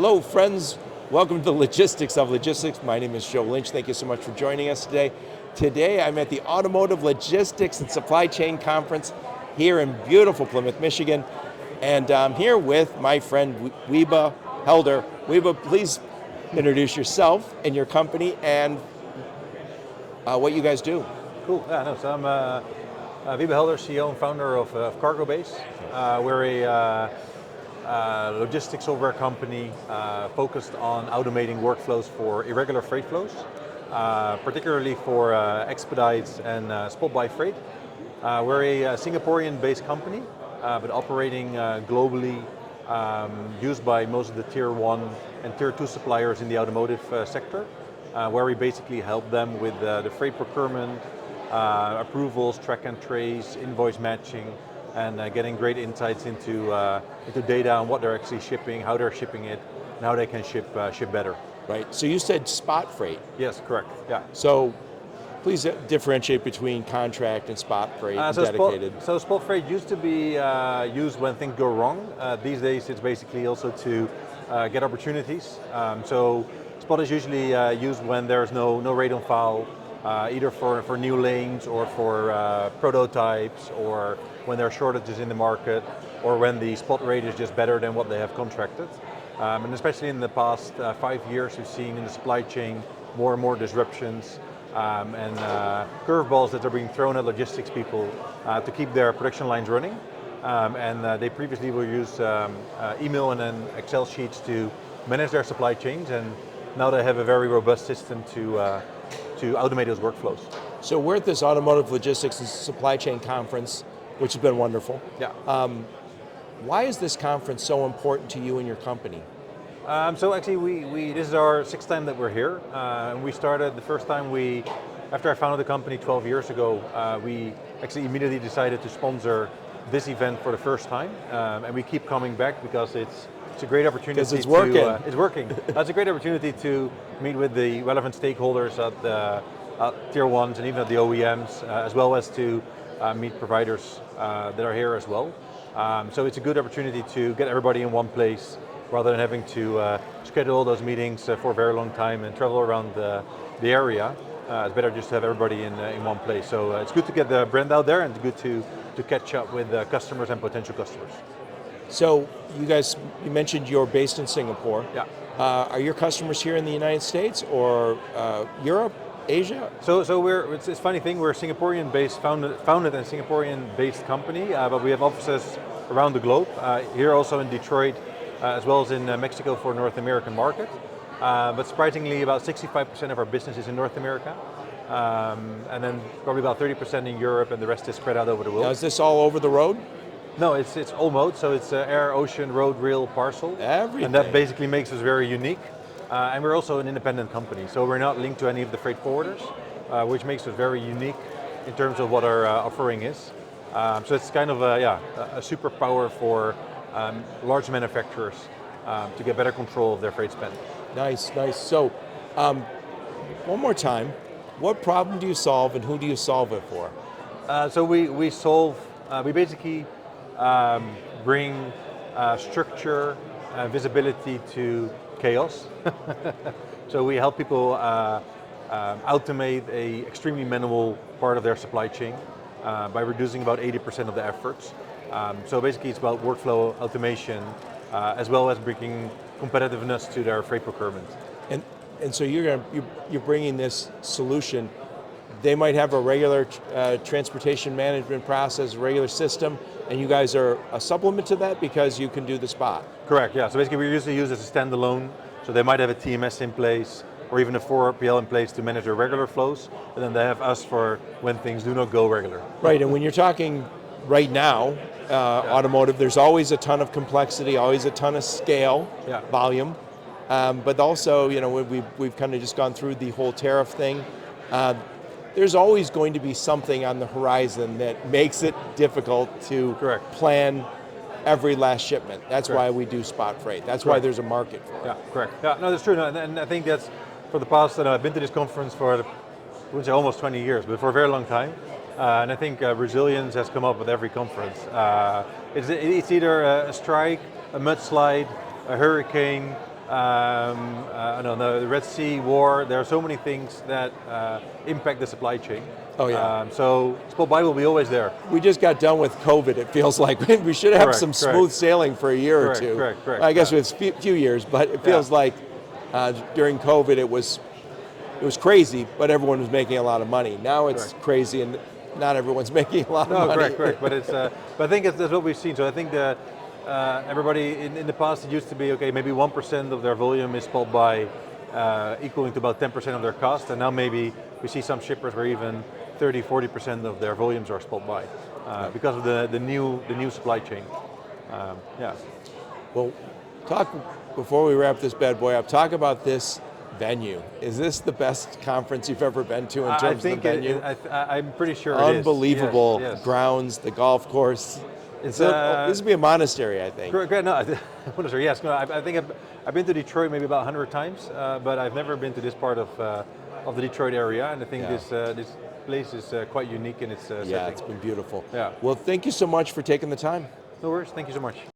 Hello, friends. Welcome to the Logistics of Logistics. My name is Joe Lynch. Thank you so much for joining us today. Today, I'm at the Automotive Logistics and Supply Chain Conference here in beautiful Plymouth, Michigan. And I'm here with my friend Wiebe Helder. Wiebe, please introduce yourself and your company and what you guys do. Cool. So I'm Wiebe Helder, CEO and founder of Cargobase. We're a logistics software company focused on automating workflows for irregular freight flows, particularly for expedites and spot buy freight. We're a Singaporean-based company, but operating globally, used by most of the tier 1 and tier 2 suppliers in the automotive sector, where we basically help them with the freight procurement, approvals, track and trace, invoice matching, and getting great insights into data on what they're actually shipping, how they're shipping it, and how they can ship better. Right. So you said spot freight. Yes, correct. Yeah. So please differentiate between contract and spot freight and dedicated. Spot freight used to be used when things go wrong. These days it's basically also to get opportunities. So spot is usually used when there's no rate on file, either for new lanes or for prototypes, or when there are shortages in the market, or when the spot rate is just better than what they have contracted. And especially in the past 5 years, we've seen in the supply chain more and more disruptions and curveballs that are being thrown at logistics people to keep their production lines running. They previously will use email and then Excel sheets to manage their supply chains, and now they have a very robust system to automate those workflows. So we're at this Automotive Logistics and Supply Chain Conference, which has been wonderful. Yeah. Why is this conference so important to you and your company? So actually, this is our 6th time that we're here. We started the first time after I founded the company 12 years ago, we actually immediately decided to sponsor this event for the first time. And we keep coming back because it's a great opportunity. Because it's working. It's working. It's a great opportunity to meet with the relevant stakeholders at tier 1s and even at the OEMs, as well as to meet providers that are here as well. So it's a good opportunity to get everybody in one place rather than having to schedule all those meetings for a very long time and travel around the area. It's better just to have everybody in one place. So it's good to get the brand out there, and it's good to catch up with customers and potential customers. So you mentioned you're based in Singapore. Yeah. Are your customers here in the United States or Europe, Asia? So it's a funny thing, we're a Singaporean-based, founded and Singaporean-based company, but we have offices around the globe, here also in Detroit, as well as in Mexico for North American market. But surprisingly, about 65% of our business is in North America, and then probably about 30% in Europe, and the rest is spread out over the world. Now, is this all over the road? No, it's all modes, so it's air, ocean, road, rail, parcel. Everything. And that basically makes us very unique. And we're also an independent company, so we're not linked to any of the freight forwarders, which makes us very unique in terms of what our offering is. So it's kind of a superpower for large manufacturers to get better control of their freight spend. Nice. So, one more time, what problem do you solve and who do you solve it for? So we basically bring structure, visibility to chaos. So we help people automate a extremely manual part of their supply chain by reducing about 80% of the efforts. So basically it's about workflow automation as well as bringing competitiveness to their freight procurement. And so you're bringing this solution. They might have a regular transportation management process, regular system, and you guys are a supplement to that because you can do the spot. Correct, yeah. So basically we usually use it as a standalone, so they might have a TMS in place or even a 4PL in place to manage their regular flows, and then they have us for when things do not go regular. Right, and when you're talking right now, automotive, there's always a ton of complexity, always a ton of scale, volume, but also, we've kind of just gone through the whole tariff thing. There's always going to be something on the horizon that makes it difficult to plan every last shipment. That's why we do spot freight. That's why there's a market for it. Yeah, correct. Yeah, no, that's true. No, and I think that's for the past, I've been to this conference for, I wouldn't say almost 20 years, but for a very long time. And I think resilience has come up with every conference. It's either a strike, a mudslide, a hurricane, I don't know, the Red Sea war. There are so many things that impact the supply chain. Oh yeah. So spot buy will be always there. We just got done with COVID. It feels like we should have some smooth sailing for a year or two. Correct. I guess it was a few years, but it feels like during COVID it was crazy, but everyone was making a lot of money. Now it's crazy and not everyone's making a lot of money. Correct. But it's but I think that's what we've seen. So I think that everybody in the past, it used to be okay, maybe 1% of their volume is spot buy, equaling to about 10% of their cost, and now maybe we see some shippers where even 30-40% of their volumes are spot buy because of the new supply chain. Yeah. Well, before we wrap this bad boy up, talk about this venue. Is this the best conference you've ever been to in terms of the venue? I'm pretty sure Unbelievable it is. Yes. grounds, the golf course. It's this would be a monastery, I think. Correct. No, monastery. Yes. No, I think I've been to Detroit maybe about 100 times, but I've never been to this part of the Detroit area, and I think this place is quite unique in its setting. Yeah, it's been beautiful. Yeah. Well, thank you so much for taking the time. No worries. Thank you so much.